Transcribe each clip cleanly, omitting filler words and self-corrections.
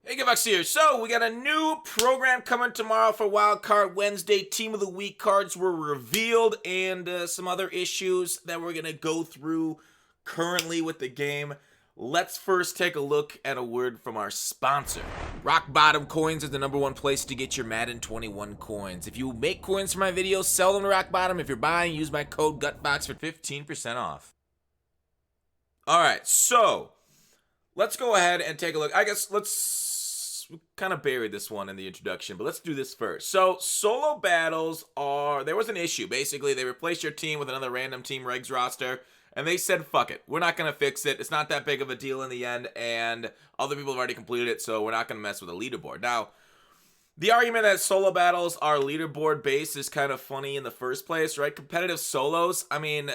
Hey, Gavax here. So, we got a new program coming tomorrow for Wild Card Wednesday. Team of the Week cards were revealed and some other issues that we're going to go through currently with the game. Let's first take a look at a word from our sponsor. Rock Bottom Coins is the #1 place to get your Madden 21 coins. If you make coins for my videos, sell them to Rock Bottom. If you're buying, use my code GUTBOX for 15% off. Alright, so let's go ahead and take a look. I guess let's kind of bury this one in the introduction, but let's do this first. So solo battles there was an issue. Basically, they replaced your team with another random team regs roster, and they said, fuck it. We're not going to fix it. It's not that big of a deal in the end, and other people have already completed it, so we're not going to mess with the leaderboard. Now, the argument that solo battles are leaderboard based is kind of funny in the first place, right? Competitive solos, I mean,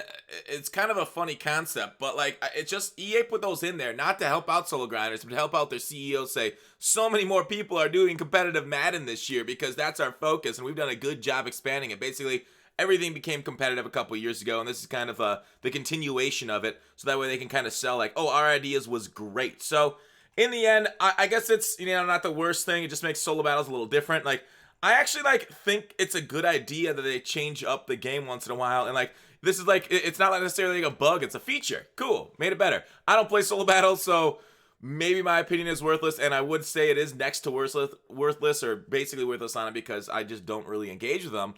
it's kind of a funny concept, but like, it's just EA put those in there not to help out solo grinders, but to help out their CEO say, so many more people are doing competitive Madden this year because that's our focus, and we've done a good job expanding it. Basically, everything became competitive a couple years ago, and this is kind of the continuation of it, so that way they can kind of sell like, oh, our ideas was great. So in the end, I guess it's, not the worst thing. It just makes solo battles a little different. Like, I actually, think it's a good idea that they change up the game once in a while. And, this is, it's not necessarily a bug. It's a feature. Cool. Made it better. I don't play solo battles, so maybe my opinion is worthless. And I would say it is next to worthless or basically worthless on it because I just don't really engage with them.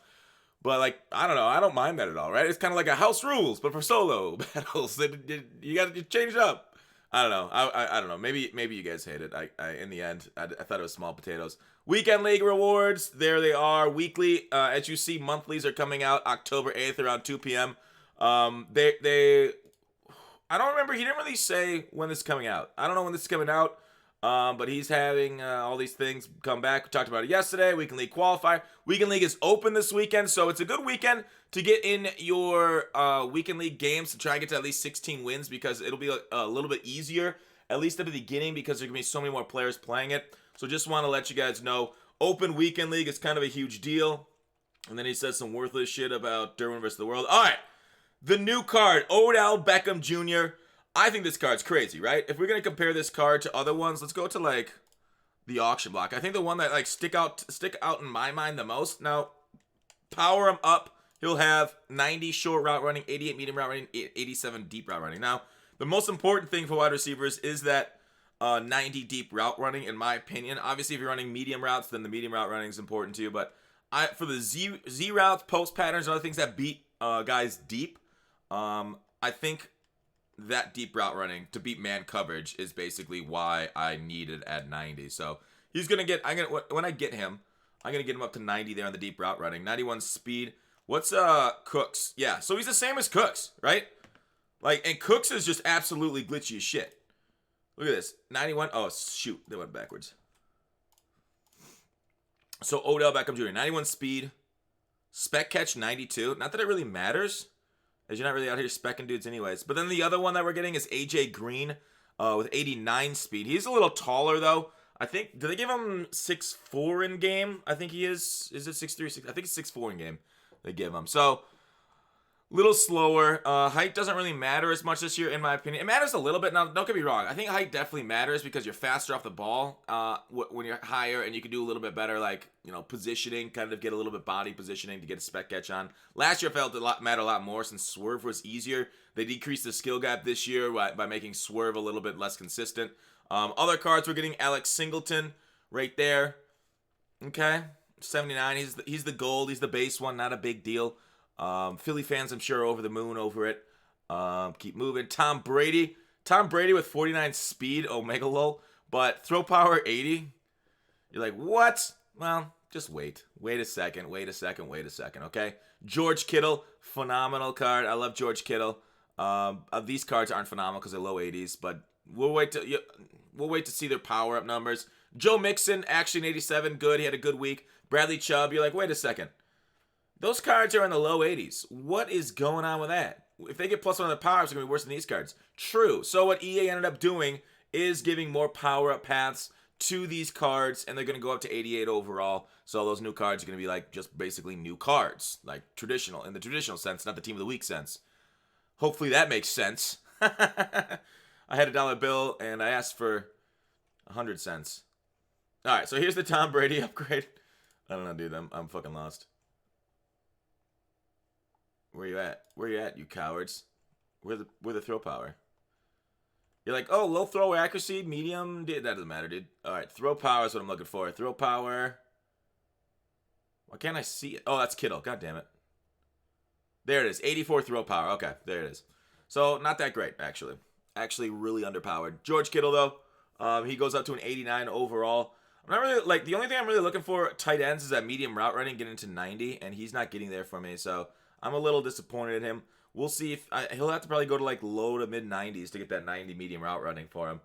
But, I don't know. I don't mind that at all, right? It's kind of like a house rules, but for solo battles. You got to change it up. I don't know. I don't know. Maybe you guys hate it. In the end, I thought it was small potatoes. Weekend League rewards. There they are. Weekly. As you see, monthlies are coming out October 8th around 2 p.m. I don't remember. He didn't really say when this is coming out. I don't know when this is coming out. But he's having all these things come back. We talked about it yesterday. Weekend League qualifier. Weekend League is open this weekend, so it's a good weekend to get in your Weekend League games to try and get to at least 16 wins because it'll be a little bit easier, at least at the beginning, because there's going to be so many more players playing it. So just want to let you guys know, open Weekend League is kind of a huge deal. And then he says some worthless shit about Derwin versus the world. All right, the new card, Odell Beckham Jr., I think this card's crazy, right? If we're going to compare this card to other ones, let's go to, the auction block. I think the one that, stick out in my mind the most. Now, power him up. He'll have 90 short route running, 88 medium route running, 87 deep route running. Now, the most important thing for wide receivers is that 90 deep route running, in my opinion. Obviously, if you're running medium routes, then the medium route running is important to you. But for the Z routes, post patterns, and other things that beat guys deep, I think that deep route running to beat man coverage is basically why I need it at 90. So he's gonna get. When I get him, I'm gonna get him up to 90 there on the deep route running. 91 speed. What's Cooks? Yeah, so he's the same as Cooks, right? And Cooks is just absolutely glitchy as shit. Look at this. 91. Oh shoot, they went backwards. So Odell Beckham Jr. 91 speed. Spec catch 92. Not that it really matters, as you're not really out here specking dudes anyways. But then the other one that we're getting is AJ Green with 89 speed. He's a little taller, though. I think, did they give him 6'4" in game? I think he is. Is it 6'3", 6? I think it's 6'4" in game they give him. So, little slower. Height doesn't really matter as much this year, in my opinion. It matters a little bit. Now, don't get me wrong. I think height definitely matters because you're faster off the ball when you're higher, and you can do a little bit better, positioning, kind of get a little bit body positioning to get a spec catch on. Last year, I felt it mattered a lot more since Swerve was easier. They decreased the skill gap this year by making Swerve a little bit less consistent. Other cards, we're getting Alex Singleton right there. Okay, 79. He's the gold. He's the base one. Not a big deal. Philly fans, I'm sure, are over the moon over it. Keep moving. Tom Brady with 49 speed, Omega lol, but throw power 80. You're like, what? Well, just wait. Wait a second, okay? George Kittle, phenomenal card. I love George Kittle. These cards aren't phenomenal because they're low 80s, but we'll wait to see their power-up numbers. Joe Mixon, action 87, good. He had a good week. Bradley Chubb, you're like, wait a second. Those cards are in the low 80s. What is going on with that? If they get +1 on the power, it's going to be worse than these cards. True. So what EA ended up doing is giving more power-up paths to these cards, and they're going to go up to 88 overall. So those new cards are going to be just basically new cards, traditional, in the traditional sense, not the Team of the Week sense. Hopefully that makes sense. I had a $1 bill, and I asked for 100 cents. All right, so here's the Tom Brady upgrade. I don't know, dude. I'm fucking lost. Where you at? Where you at, you cowards? Where the throw power? You're like, oh, low throw accuracy, medium. That doesn't matter, dude. All right, throw power is what I'm looking for. Throw power. Why can't I see it? Oh, that's Kittle. God damn it. There it is. 84 throw power. Okay, there it is. So not that great, actually. Actually, really underpowered. George Kittle, though, he goes up to an 89 overall. I'm not really like the only thing I'm really looking for tight ends is that medium route running, getting to 90, and he's not getting there for me. So I'm a little disappointed in him. We'll see if he'll have to probably go to like low to mid 90s to get that 90 medium route running for him.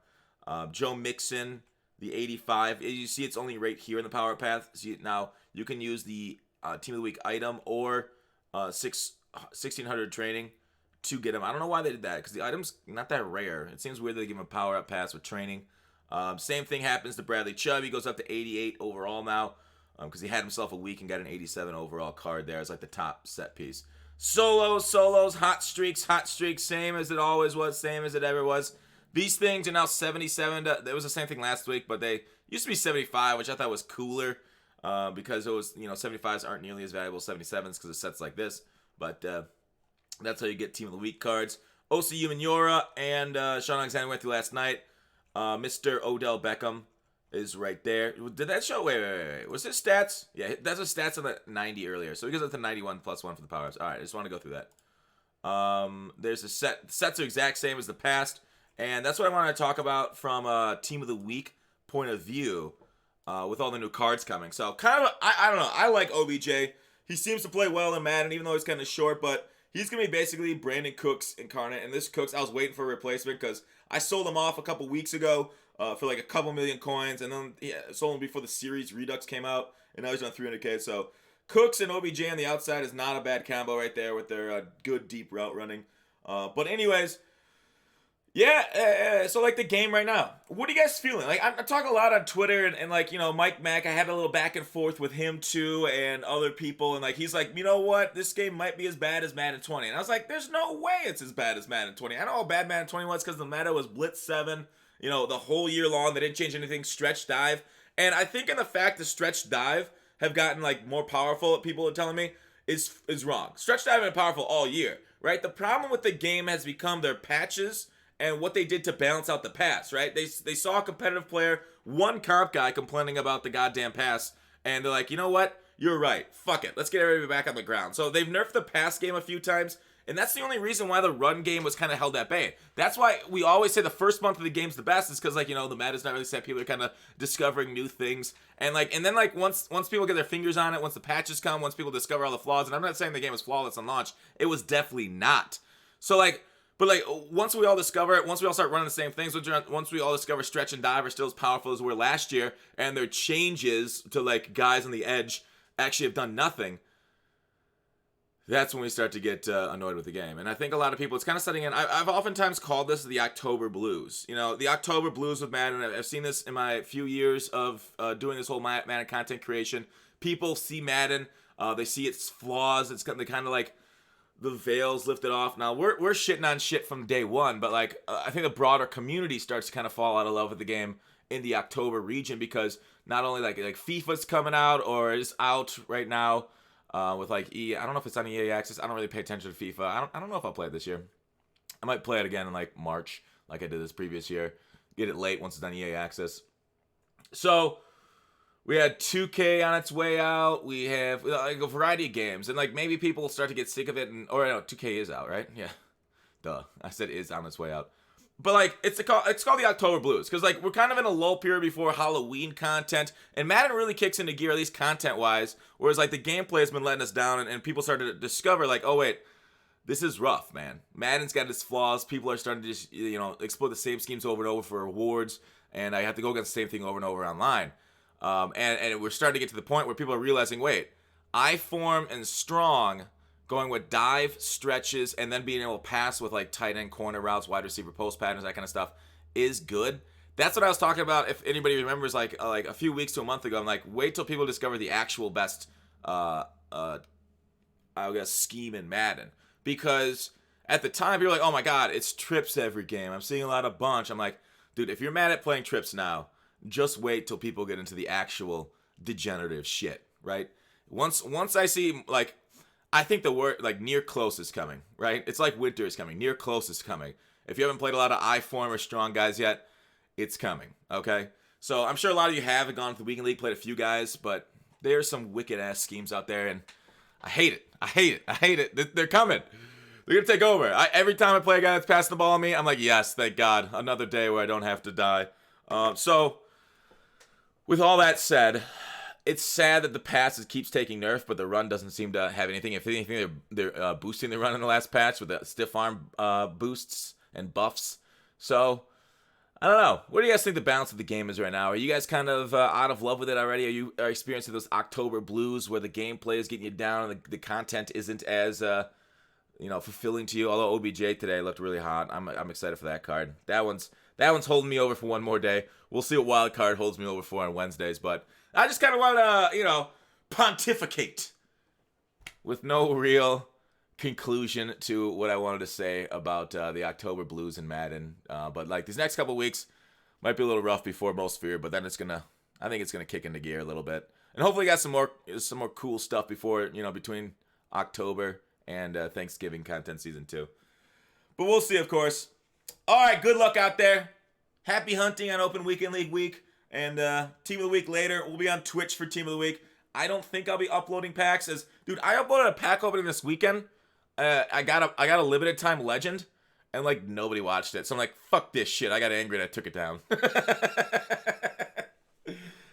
Joe Mixon, the 85. You see, it's only right here in the power path. See, now you can use the team of the week item or 1600 training to get him. I don't know why they did that because the item's not that rare. It seems weird they give him a power up pass with training. Same thing happens to Bradley Chubb. He goes up to 88 overall now because he had himself a week and got an 87 overall card there as like the top set piece. Solos, hot streaks, same as it always was, same as it ever was. These things are now 77. It was the same thing last week, but they used to be 75, which I thought was cooler because it was, 75s aren't nearly as valuable as 77s because of sets like this. But that's how you get Team of the Week cards. OCU Manura and Sean Alexander went through last night. Mr. Odell Beckham is right there. Did that show? Wait. Was his stats? Yeah, that's his stats on the 90 earlier. So he goes up to 91 plus 1 for the power-ups. All right, I just want to go through that. There's a set. The sets are exact same as the past. And that's what I want to talk about from a Team of the Week point of view with all the new cards coming. So kind of, I don't know. I like OBJ. He seems to play well in Madden, even though he's kind of short. But he's going to be basically Brandon Cooks incarnate. And this Cooks, I was waiting for a replacement because I sold him off a couple weeks ago for like a couple million coins. And then sold him before the series Redux came out. And now he's on 300K. So Cooks and OBJ on the outside is not a bad combo right there with their good deep route running. But anyways... Yeah, so like the game right now. What are you guys feeling? Like I'm talking a lot on Twitter and like, Mike Mack, I had a little back and forth with him too and other people and like he's like, you know what? This game might be as bad as Madden 20. And I was like, there's no way it's as bad as Madden 20. I know how bad Madden 20 was because the meta was Blitz 7, the whole year long. They didn't change anything, stretch dive. And I think in the fact the stretch dive have gotten like more powerful, people are telling me, is wrong. Stretch dive have been powerful all year, right? The problem with the game has become their patches and what they did to balance out the pass, right? They saw a competitive player, one comp guy complaining about the goddamn pass, and they're like, you know what? You're right. Fuck it. Let's get everybody back on the ground. So they've nerfed the pass game a few times, and that's the only reason why the run game was kind of held at bay. That's why we always say the first month of the game's the best is because, the meta's not really set. People are kind of discovering new things. And then once people get their fingers on it, once the patches come, once people discover all the flaws, and I'm not saying the game was flawless on launch. It was definitely not. So, but once we all discover it, once we all start running the same things, once we all discover stretch and dive are still as powerful as we were last year, and their changes to guys on the edge actually have done nothing, that's when we start to get annoyed with the game. And I think a lot of people, it's kind of setting in. I've oftentimes called this the October blues. The October blues with Madden. I've seen this in my few years of doing this whole Madden content creation. People see Madden, they see its flaws. They kind of the veil's lifted off. Now, we're shitting on shit from day one, but I think the broader community starts to kind of fall out of love with the game in the October region because not only like FIFA's coming out or is out right now with I don't know if it's on EA Access. I don't really pay attention to FIFA. I don't know if I'll play it this year. I might play it again in March like I did this previous year. Get it late once it's on EA Access. So... we had 2K on its way out. We have a variety of games. And maybe people will start to get sick of it. Or no, 2K is out, right? Yeah. Duh. I said is on its way out. But it's called the October Blues. Because we're kind of in a lull period before Halloween content. And Madden really kicks into gear, at least content-wise. Whereas the gameplay has been letting us down. And people started to discover oh wait, this is rough, man. Madden's got its flaws. People are starting to just, exploit the same schemes over and over for rewards. And I have to go against the same thing over and over online. And we're starting to get to the point where people are realizing, wait, I-form and strong going with dive, stretches, and then being able to pass with tight end corner routes, wide receiver post patterns, that kind of stuff is good. That's what I was talking about. If anybody remembers, a few weeks to a month ago, I'm wait till people discover the actual best, scheme in Madden. Because at the time, you're oh my God, it's trips every game. I'm seeing a lot of bunch. I'm dude, if you're mad at playing trips now, just wait till people get into the actual degenerative shit, right? Once I see, like, I think the word, like, near close is coming, right? It's like winter is coming. Near close is coming. If you haven't played a lot of I-form or strong guys yet, it's coming, okay? So I'm sure a lot of you have gone to the weekend league, played a few guys, but there's some wicked-ass schemes out there, and I hate it. I hate it. They're coming. They're going to take over. Every time I play a guy that's passing the ball on me, I'm like, yes, thank God. Another day where I don't have to die. So, with all that said, it's sad that the pass keeps taking nerf, but the run doesn't seem to have anything. If anything, they're boosting the run in the last patch with the stiff arm boosts and buffs. So, I don't know. What do you guys think the balance of the game is right now? Are you guys kind of out of love with it already? Are you experiencing those October blues where the gameplay is getting you down and the content isn't as fulfilling to you? Although OBJ today looked really hot, I'm excited for that card. That one's holding me over for one more day. We'll see what wild card holds me over for on Wednesdays, but I just kind of want to pontificate with no real conclusion to what I wanted to say about the October Blues and Madden. But like these next couple weeks might be a little rough before most fear, but then I think it's gonna kick into gear a little bit, and hopefully got some more cool stuff before between October and Thanksgiving content season 2. But we'll see, of course. All right, good luck out there. Happy hunting on Open Weekend League week, and Team of the Week later. We'll be on Twitch for Team of the Week. I don't think I'll be uploading packs. Dude, I uploaded a pack opening this weekend. I got a limited time legend, and like nobody watched it. So I'm like, fuck this shit. I got angry and I took it down.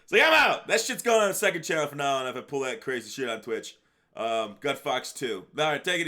So yeah, I'm out. That shit's going on the second channel from now on if I pull that crazy shit on Twitch. Gut Fox 2. All right, take it easy.